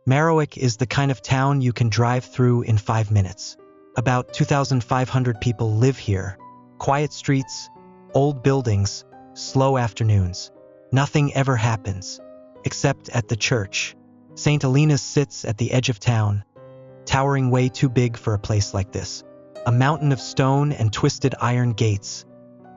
Marowak is the kind of town you can drive through in 5 minutes. About 2,500 people live here. Quiet streets, old buildings, slow afternoons. Nothing ever happens, except at the church. St. Alina's sits at the edge of town, towering way too big for a place like this. A mountain of stone and twisted iron gates,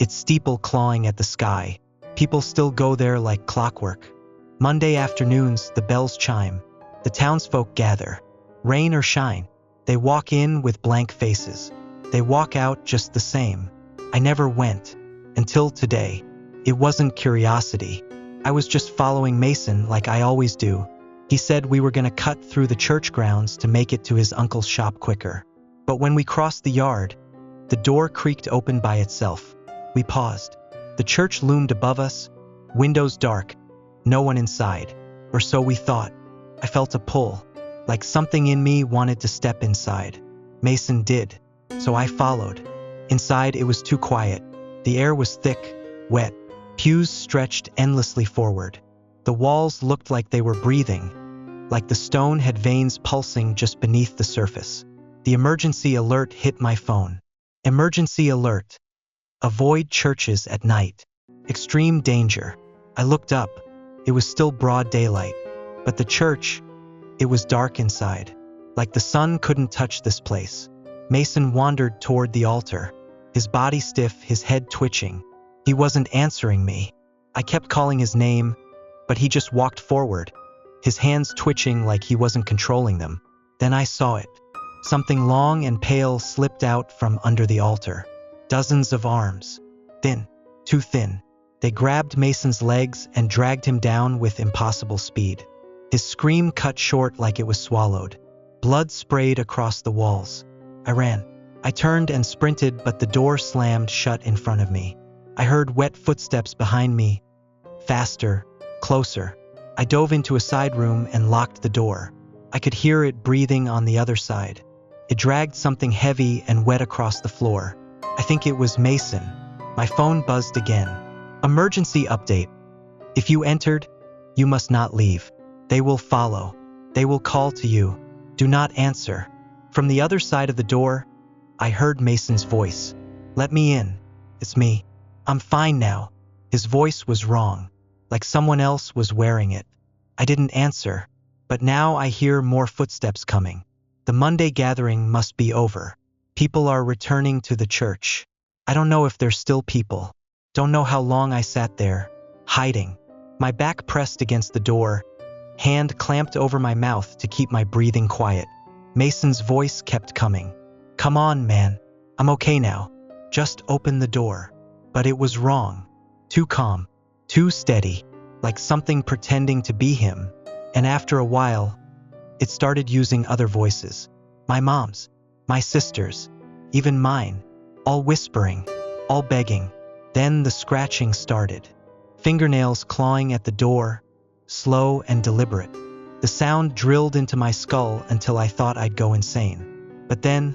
its steeple clawing at the sky. People still go there like clockwork. Monday afternoons, the bells chime. The townsfolk gather. Rain or shine, they walk in with blank faces. They walk out just the same. I never went. Until today. It wasn't curiosity. I was just following Mason like I always do. He said we were going to cut through the church grounds to make it to his uncle's shop quicker. But when we crossed the yard, the door creaked open by itself. We paused. The church loomed above us, windows dark, no one inside. Or so we thought. I felt a pull, like something in me wanted to step inside. Mason did, so I followed. Inside it was too quiet. The air was thick, wet. Pews stretched endlessly forward. The walls looked like they were breathing, like the stone had veins pulsing just beneath the surface. The emergency alert hit my phone. Emergency alert. Avoid churches at night. Extreme danger. I looked up. It was still broad daylight. But the church, it was dark inside. Like the sun couldn't touch this place. Mason wandered toward the altar, his body stiff, his head twitching. He wasn't answering me. I kept calling his name, but he just walked forward, his hands twitching like he wasn't controlling them. Then I saw it. Something long and pale slipped out from under the altar. Dozens of arms. Thin, too thin. They grabbed Mason's legs and dragged him down with impossible speed. His scream cut short like it was swallowed. Blood sprayed across the walls. I ran. I turned and sprinted, but the door slammed shut in front of me. I heard wet footsteps behind me. Faster, closer. I dove into a side room and locked the door. I could hear it breathing on the other side. It dragged something heavy and wet across the floor. I think it was Mason. My phone buzzed again. Emergency update. If you entered, you must not leave. They will follow. They will call to you. Do not answer. From the other side of the door, I heard Mason's voice. Let me in. It's me. I'm fine now. His voice was wrong, like someone else was wearing it. I didn't answer, but now I hear more footsteps coming. The Monday gathering must be over. People are returning to the church. I don't know if there's still people. Don't know how long I sat there, hiding. My back pressed against the door, hand clamped over my mouth to keep my breathing quiet. Mason's voice kept coming. Come on, man. I'm okay now. Just open the door. But it was wrong. Too calm. Too steady. Like something pretending to be him. And after a while, it started using other voices. My mom's. My sister's. Even mine. All whispering. All begging. Then the scratching started. Fingernails clawing at the door. Slow and deliberate. The sound drilled into my skull until I thought I'd go insane. But then,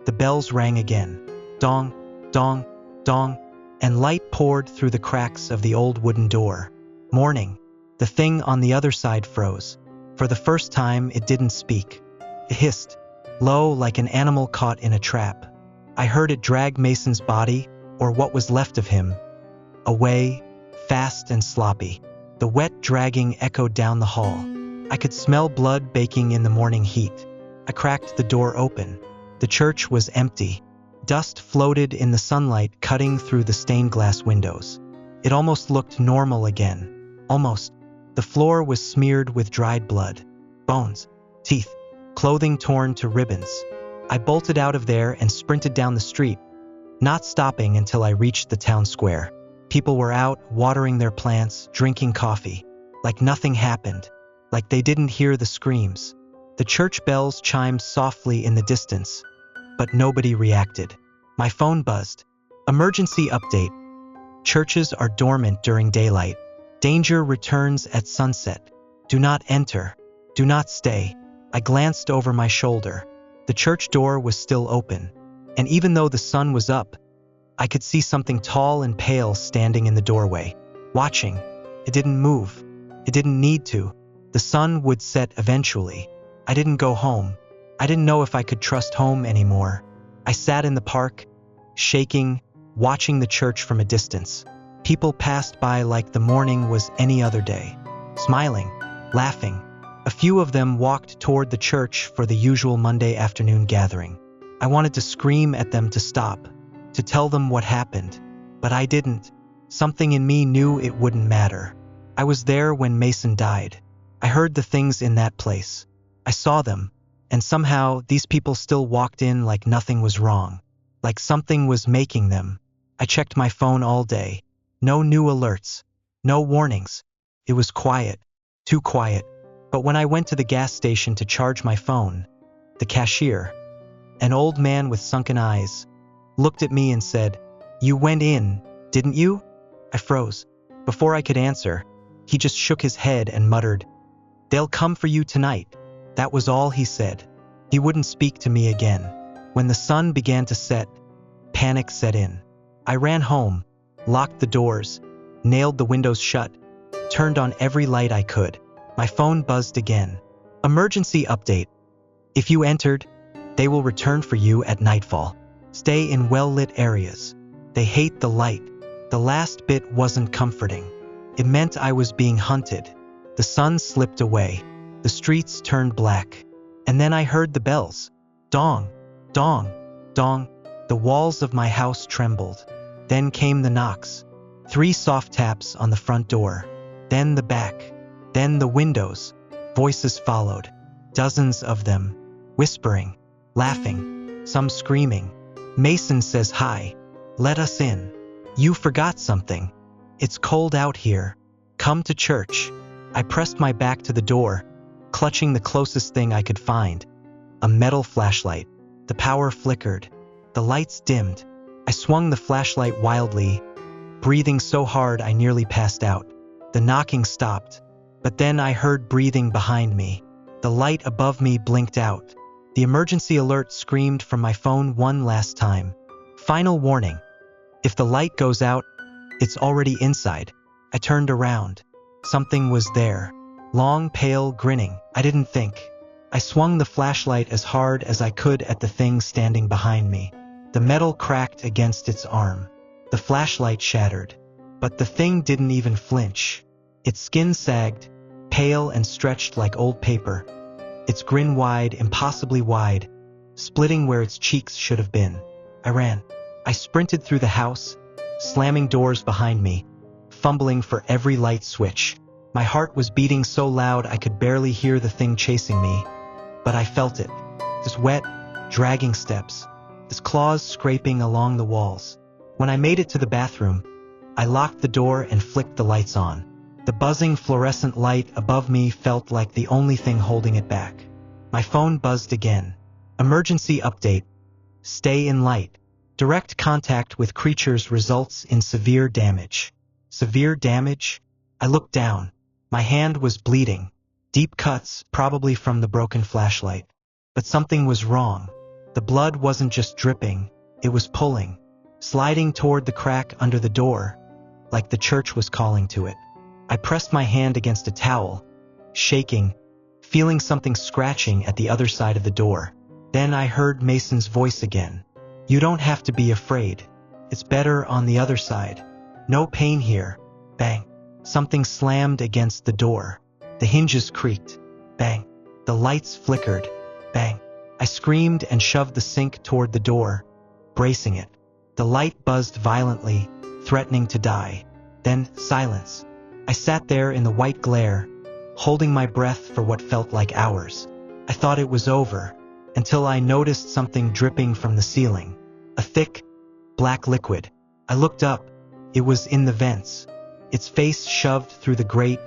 the bells rang again. Dong, dong, dong, and light poured through the cracks of the old wooden door. Morning. The thing on the other side froze. For the first time, it didn't speak. It hissed, low like an animal caught in a trap. I heard it drag Mason's body, or what was left of him, away, fast and sloppy. The wet dragging echoed down the hall. I could smell blood baking in the morning heat. I cracked the door open. The church was empty. Dust floated in the sunlight cutting through the stained glass windows. It almost looked normal again. Almost. The floor was smeared with dried blood. Bones. Teeth. Clothing torn to ribbons. I bolted out of there and sprinted down the street, not stopping until I reached the town square. People were out, watering their plants, drinking coffee. Like nothing happened. Like they didn't hear the screams. The church bells chimed softly in the distance, but nobody reacted. My phone buzzed. Emergency update. Churches are dormant during daylight. Danger returns at sunset. Do not enter. Do not stay. I glanced over my shoulder. The church door was still open, and even though the sun was up, I could see something tall and pale standing in the doorway, watching. It didn't move. It didn't need to. The sun would set eventually. I didn't go home. I didn't know if I could trust home anymore. I sat in the park, shaking, watching the church from a distance. People passed by like the morning was any other day, smiling, laughing. A few of them walked toward the church for the usual Monday afternoon gathering. I wanted to scream at them to stop, to tell them what happened, but I didn't. Something in me knew it wouldn't matter. I was there when Mason died. I heard the things in that place. I saw them, and somehow these people still walked in like nothing was wrong, like something was making them. I checked my phone all day. No new alerts, no warnings. It was quiet, too quiet. But when I went to the gas station to charge my phone, the cashier, an old man with sunken eyes, looked at me and said, "You went in, didn't you?" I froze. Before I could answer, he just shook his head and muttered, "They'll come for you tonight." That was all he said. He wouldn't speak to me again. When the sun began to set, panic set in. I ran home, locked the doors, nailed the windows shut, turned on every light I could. My phone buzzed again. Emergency update. If you entered, they will return for you at nightfall. Stay in well-lit areas. They hate the light. The last bit wasn't comforting. It meant I was being hunted. The sun slipped away. The streets turned black. And then I heard the bells. Dong, dong, dong. The walls of my house trembled. Then came the knocks. 3 soft taps on the front door. Then the back. Then the windows. Voices followed. Dozens of them. Whispering. Laughing. Some screaming. "Mason says hi. Let us in. You forgot something. It's cold out here. Come to church." I pressed my back to the door, clutching the closest thing I could find. A metal flashlight. The power flickered. The lights dimmed. I swung the flashlight wildly, breathing so hard I nearly passed out. The knocking stopped, but then I heard breathing behind me. The light above me blinked out. The emergency alert screamed from my phone one last time. Final warning. If the light goes out, it's already inside. I turned around. Something was there. Long, pale, grinning. I didn't think. I swung the flashlight as hard as I could at the thing standing behind me. The metal cracked against its arm. The flashlight shattered. But the thing didn't even flinch. Its skin sagged, pale and stretched like old paper. Its grin wide, impossibly wide, splitting where its cheeks should have been. I ran. I sprinted through the house, slamming doors behind me, fumbling for every light switch. My heart was beating so loud I could barely hear the thing chasing me, but I felt it. This wet, dragging steps, its claws scraping along the walls. When I made it to the bathroom, I locked the door and flicked the lights on. The buzzing fluorescent light above me felt like the only thing holding it back. My phone buzzed again. Emergency update. Stay in light. Direct contact with creatures results in severe damage. Severe damage? I looked down. My hand was bleeding. Deep cuts, probably from the broken flashlight. But something was wrong. The blood wasn't just dripping, it was pulling, sliding toward the crack under the door, like the church was calling to it. I pressed my hand against a towel, shaking, feeling something scratching at the other side of the door. Then I heard Mason's voice again. "You don't have to be afraid. It's better on the other side. No pain here." Bang. Something slammed against the door. The hinges creaked. Bang. The lights flickered. Bang. I screamed and shoved the sink toward the door, bracing it. The light buzzed violently, threatening to die. Then silence. I sat there in the white glare, holding my breath for what felt like hours. I thought it was over, until I noticed something dripping from the ceiling. A thick, black liquid. I looked up. It was in the vents, its face shoved through the grate,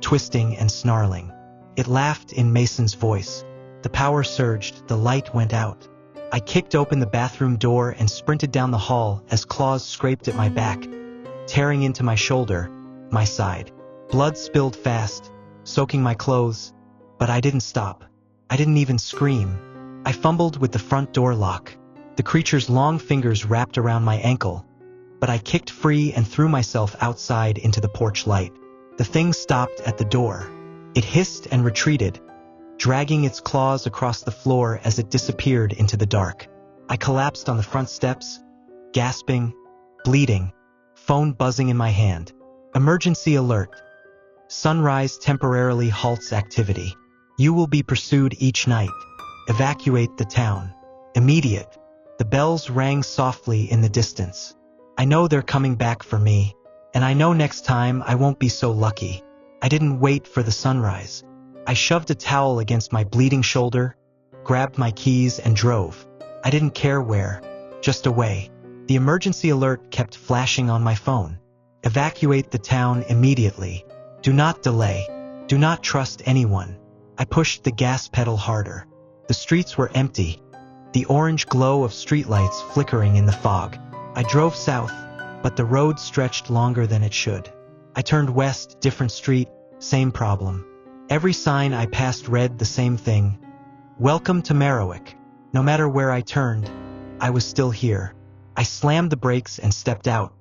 twisting and snarling. It laughed in Mason's voice. The power surged, the light went out. I kicked open the bathroom door and sprinted down the hall as claws scraped at my back, tearing into my shoulder, my side. Blood spilled fast, soaking my clothes, but I didn't stop. I didn't even scream. I fumbled with the front door lock. The creature's long fingers wrapped around my ankle, but I kicked free and threw myself outside into the porch light. The thing stopped at the door. It hissed and retreated, dragging its claws across the floor as it disappeared into the dark. I collapsed on the front steps, gasping, bleeding, phone buzzing in my hand. Emergency alert. Sunrise temporarily halts activity. You will be pursued each night. Evacuate the town. Immediate. The bells rang softly in the distance. I know they're coming back for me, and I know next time I won't be so lucky. I didn't wait for the sunrise. I shoved a towel against my bleeding shoulder, grabbed my keys, and drove. I didn't care where, just away. The emergency alert kept flashing on my phone. Evacuate the town immediately. Do not delay. Do not trust anyone. I pushed the gas pedal harder. The streets were empty, the orange glow of streetlights flickering in the fog. I drove south, but the road stretched longer than it should. I turned west, different street, same problem. Every sign I passed read the same thing. Welcome to Marowak. No matter where I turned, I was still here. I slammed the brakes and stepped out,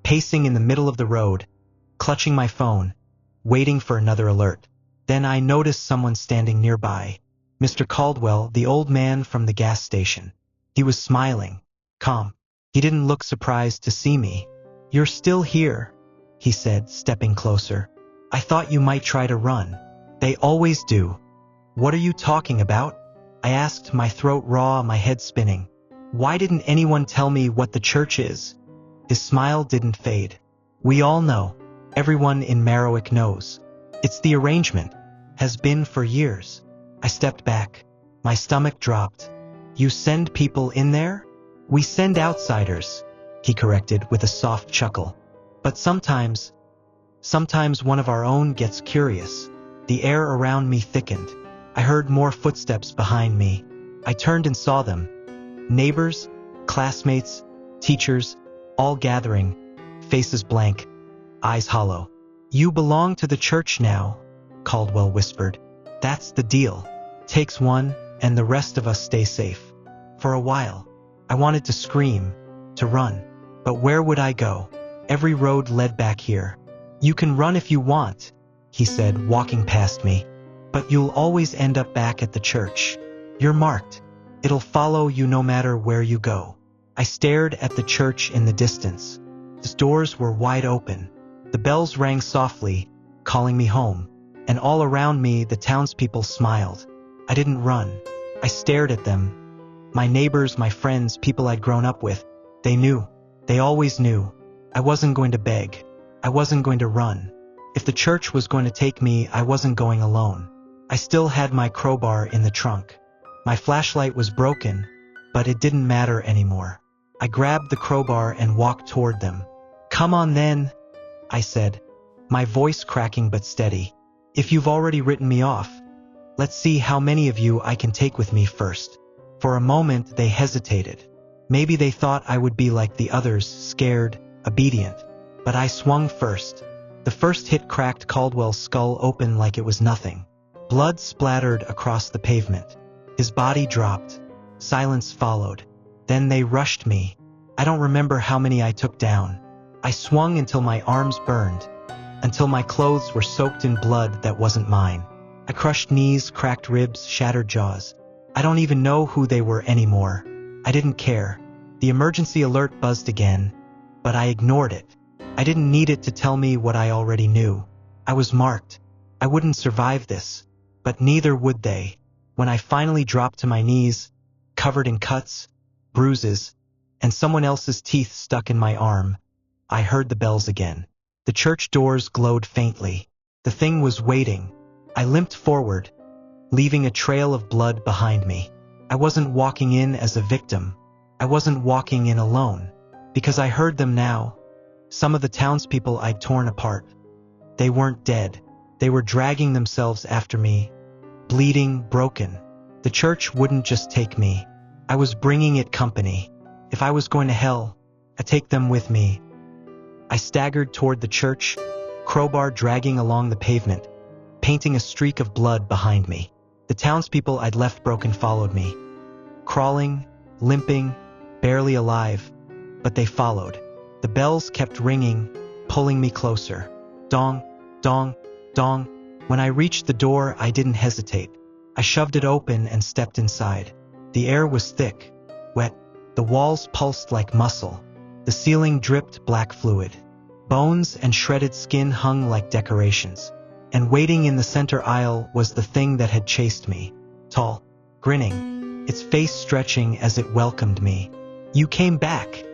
pacing in the middle of the road, clutching my phone, waiting for another alert. Then I noticed someone standing nearby. Mr. Caldwell, the old man from the gas station. He was smiling, calm. He didn't look surprised to see me. You're still here, he said, stepping closer. I thought you might try to run. They always do. What are you talking about? I asked, my throat raw, my head spinning. Why didn't anyone tell me what the church is? His smile didn't fade. We all know. Everyone in Marowak knows. It's the arrangement. Has been for years. I stepped back. My stomach dropped. You send people in there? We send outsiders, he corrected with a soft chuckle. But sometimes one of our own gets curious. The air around me thickened. I heard more footsteps behind me. I turned and saw them. Neighbors, classmates, teachers, all gathering, faces blank, eyes hollow. You belong to the church now, Caldwell whispered. That's the deal. Takes one, and the rest of us stay safe. For a while, I wanted to scream, to run. But where would I go? Every road led back here. You can run if you want, he said, walking past me. But you'll always end up back at the church. You're marked. It'll follow you no matter where you go. I stared at the church in the distance. Its doors were wide open. The bells rang softly, calling me home. And all around me, the townspeople smiled. I didn't run. I stared at them. My neighbors, my friends, people I'd grown up with. They knew. They always knew. I wasn't going to beg. I wasn't going to run. If the church was going to take me, I wasn't going alone. I still had my crowbar in the trunk. My flashlight was broken, but it didn't matter anymore. I grabbed the crowbar and walked toward them. Come on then, I said, my voice cracking but steady. If you've already written me off, let's see how many of you I can take with me first. For a moment they hesitated. Maybe they thought I would be like the others, scared, obedient. But I swung first. The first hit cracked Caldwell's skull open like it was nothing. Blood splattered across the pavement. His body dropped. Silence followed. Then they rushed me. I don't remember how many I took down. I swung until my arms burned, until my clothes were soaked in blood that wasn't mine. I crushed knees, cracked ribs, shattered jaws. I don't even know who they were anymore. I didn't care. The emergency alert buzzed again, but I ignored it. I didn't need it to tell me what I already knew. I was marked. I wouldn't survive this, but neither would they. When I finally dropped to my knees, covered in cuts, bruises, and someone else's teeth stuck in my arm, I heard the bells again. The church doors glowed faintly. The thing was waiting. I limped forward, leaving a trail of blood behind me. I wasn't walking in as a victim. I wasn't walking in alone, because I heard them now. Some of the townspeople I'd torn apart. They weren't dead. They were dragging themselves after me, bleeding, broken. The church wouldn't just take me. I was bringing it company. If I was going to hell, I'd take them with me. I staggered toward the church, crowbar dragging along the pavement, painting a streak of blood behind me. The townspeople I'd left broken followed me, crawling, limping, barely alive, but they followed. The bells kept ringing, pulling me closer. Dong, dong, dong. When I reached the door, I didn't hesitate. I shoved it open and stepped inside. The air was thick, wet. The walls pulsed like muscle. The ceiling dripped black fluid. Bones and shredded skin hung like decorations. And waiting in the center aisle was the thing that had chased me. Tall, grinning, its face stretching as it welcomed me. "You came back,"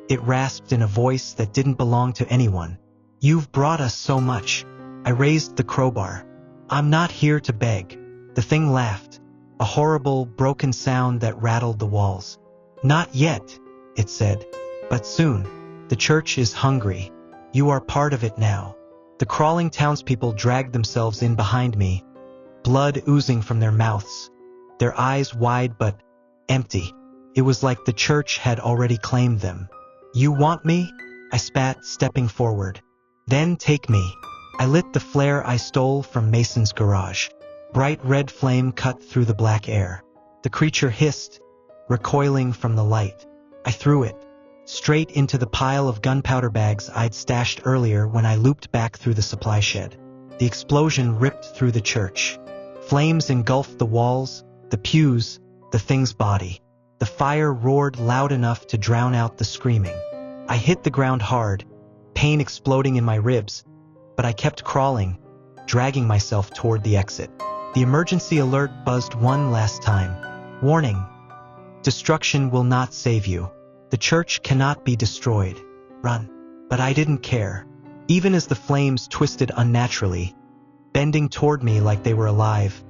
it rasped in a voice that didn't belong to anyone. "You've brought us so much." I raised the crowbar. "I'm not here to beg." The thing laughed, a horrible, broken sound that rattled the walls. "Not yet," it said, "but soon. The church is hungry. You are part of it now." The crawling townspeople dragged themselves in behind me, blood oozing from their mouths, their eyes wide but empty. It was like the church had already claimed them. "You want me?" I spat, stepping forward. "Then take me." I lit the flare I stole from Mason's garage. Bright red flame cut through the black air. The creature hissed, recoiling from the light. I threw it straight into the pile of gunpowder bags I'd stashed earlier when I looped back through the supply shed. The explosion ripped through the church. Flames engulfed the walls, the pews, the thing's body. The fire roared loud enough to drown out the screaming. I hit the ground hard, pain exploding in my ribs, but I kept crawling, dragging myself toward the exit. The emergency alert buzzed one last time. "Warning. Destruction will not save you. The church cannot be destroyed. Run." But I didn't care. Even as the flames twisted unnaturally, bending toward me like they were alive,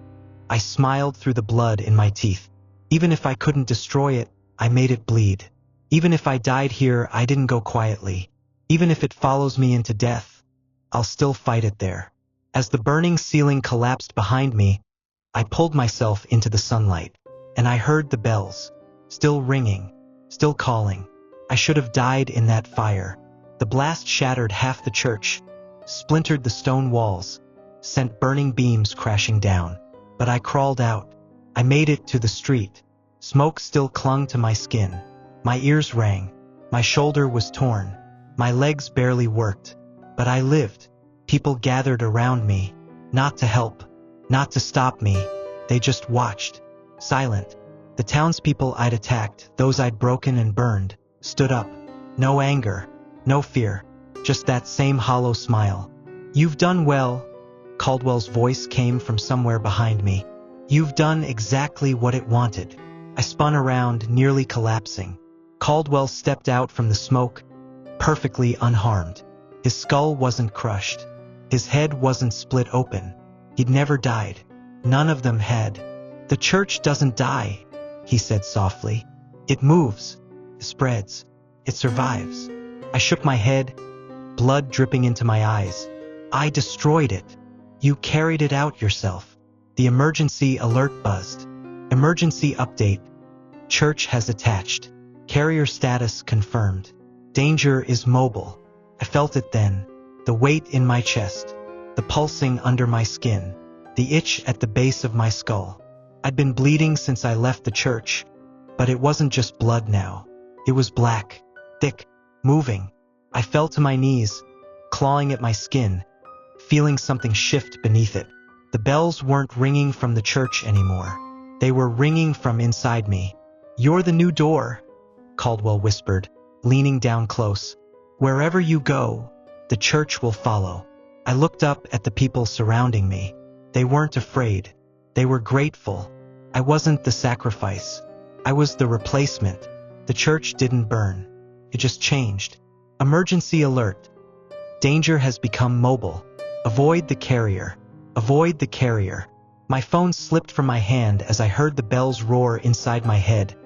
I smiled through the blood in my teeth. Even if I couldn't destroy it, I made it bleed. Even if I died here, I didn't go quietly. Even if it follows me into death, I'll still fight it there. As the burning ceiling collapsed behind me, I pulled myself into the sunlight, and I heard the bells, still ringing, still calling. I should have died in that fire. The blast shattered half the church, splintered the stone walls, sent burning beams crashing down. But I crawled out. I made it to the street. Smoke still clung to my skin. My ears rang. My shoulder was torn. My legs barely worked. But I lived. People gathered around me, not to help, not to stop me. They just watched, silent. The townspeople I'd attacked, those I'd broken and burned, stood up. No anger, no fear, just that same hollow smile. "You've done well," Caldwell's voice came from somewhere behind me. "You've done exactly what it wanted." I spun around, nearly collapsing. Caldwell stepped out from the smoke, perfectly unharmed. His skull wasn't crushed. His head wasn't split open. He'd never died. None of them had. "The church doesn't die," he said softly. "It moves, it spreads, it survives." I shook my head, blood dripping into my eyes. "I destroyed it. You carried it out yourself." The emergency alert buzzed. "Emergency update. Church has attached. Carrier status confirmed. Danger is mobile." I felt it then, the weight in my chest, the pulsing under my skin, the itch at the base of my skull. I'd been bleeding since I left the church, but it wasn't just blood now. It was black, thick, moving. I fell to my knees, clawing at my skin, feeling something shift beneath it. The bells weren't ringing from the church anymore. They were ringing from inside me. "You're the new door," Caldwell whispered, leaning down close. "Wherever you go, the church will follow." I looked up at the people surrounding me. They weren't afraid. They were grateful. I wasn't the sacrifice. I was the replacement. The church didn't burn. It just changed. Emergency alert. Danger has become mobile. Avoid the carrier. Avoid the carrier. My phone slipped from my hand as I heard the bells roar inside my head,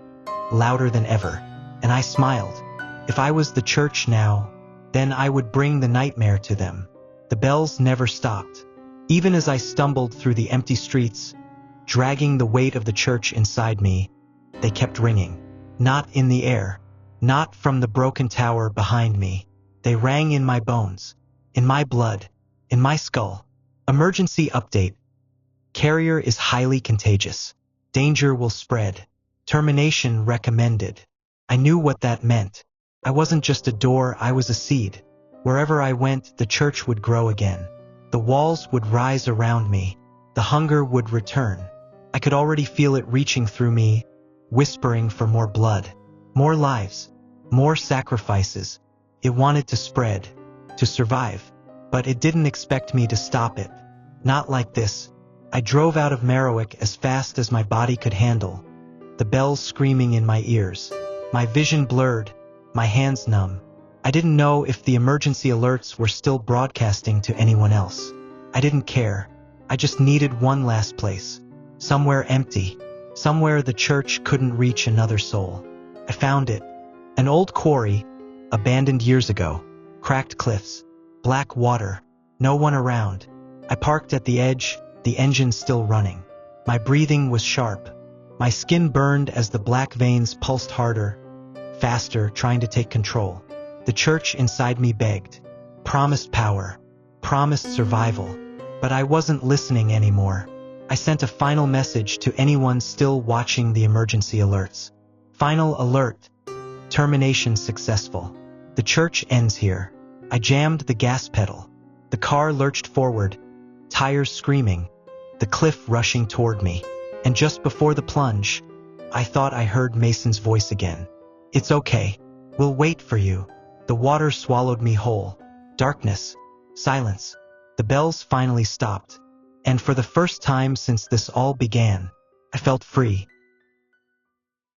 louder than ever, and I smiled. If I was the church now, then I would bring the nightmare to them. The bells never stopped. Even as I stumbled through the empty streets, dragging the weight of the church inside me, they kept ringing. Not in the air, not from the broken tower behind me. They rang in my bones, in my blood, in my skull. Emergency update. Carrier is highly contagious. Danger will spread. Termination recommended. I knew what that meant. I wasn't just a door, I was a seed. Wherever I went, the church would grow again. The walls would rise around me. The hunger would return. I could already feel it reaching through me, whispering for more blood, more lives, more sacrifices. It wanted to spread, to survive, but it didn't expect me to stop it. Not like this. I drove out of Marowak as fast as my body could handle, the bells screaming in my ears, my vision blurred, my hands numb. I didn't know if the emergency alerts were still broadcasting to anyone else. I didn't care. I just needed one last place. Somewhere empty. Somewhere the church couldn't reach another soul. I found it. An old quarry, abandoned years ago. Cracked cliffs. Black water. No one around. I parked at the edge, the engine still running. My breathing was sharp. My skin burned as the black veins pulsed harder, faster, trying to take control. The church inside me begged, promised power, promised survival, but I wasn't listening anymore. I sent a final message to anyone still watching the emergency alerts. Final alert. Termination successful. The church ends here. I jammed the gas pedal. The car lurched forward, tires screaming, the cliff rushing toward me. And just before the plunge, I thought I heard Mason's voice again. It's okay. We'll wait for you. The water swallowed me whole. Darkness. Silence. The bells finally stopped. And for the first time since this all began, I felt free.